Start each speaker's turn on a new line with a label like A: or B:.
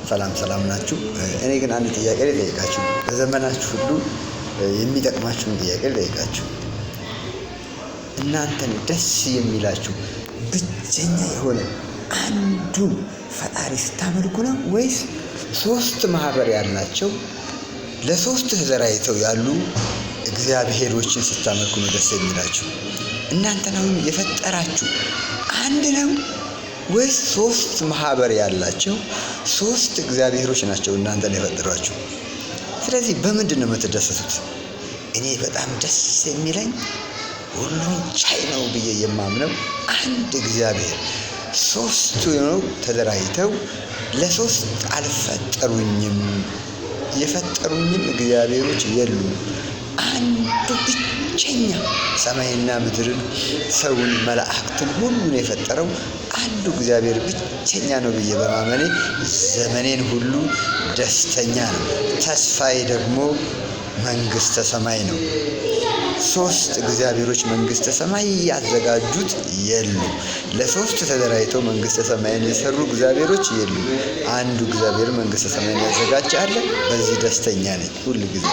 A: ሰላም ናችሁ? እኔ ግን አንድ ጥያቄ ልጠይቃችሁ። በዘመናችሁ ሁሉ የሚጠቅማችሁን ጥያቄ ልጠይቃችሁ። እናንተን ደስ የሚላችሁ ብቸኛ የሆነ አንዱን ፈጣሪ ስታመልኩ ነው ወይስ ሶስት ማህበር ያላቸው ለሶስት ተዘራይተው ያሉ እግዚአብሔሮችን ስታመልኩ ነው ደስ የሚላችሁ? እናንተን አሁን የፈጠራችሁ አንድ ነው ወይስ ሶስት ማህበር ያላቸው ሶስት እግዚአብሔሮች ናቸው እናንተን የፈጠሯችሁ? ስለዚህ በምንድን ነው የምትደሰቱት? እኔ በጣም ደስ የሚለኝ ሁሉን ቻይ ነው ብዬ የማምነው አንድ እግዚአብሔር ሶስቱ ነው ተደራጅተው ለሶስት አልፈጠሩኝም፣ የፈጠሩኝም እግዚአብሔሮች የሉም። አንዱ ብቸኛ ሰማይና ምድርን ሰውን መላእክትን ሁሉን የፈጠረው አንዱ እግዚአብሔር ብቸኛ ነው ብዬ በማመኔ ዘመኔን ሁሉ ደስተኛ ነው። ተስፋዬ ደግሞ መንግስተ ሰማይ ነው። ሶስት እግዚአብሔሮች መንግስተ ሰማይ ያዘጋጁት የሉም። ለሶስት ተደራጅተው መንግስተ ሰማይን የሰሩ እግዚአብሔሮች የሉም። አንዱ እግዚአብሔር መንግስተ ሰማይን ያዘጋጀ አለ። በዚህ ደስተኛ ነኝ ሁል ጊዜ።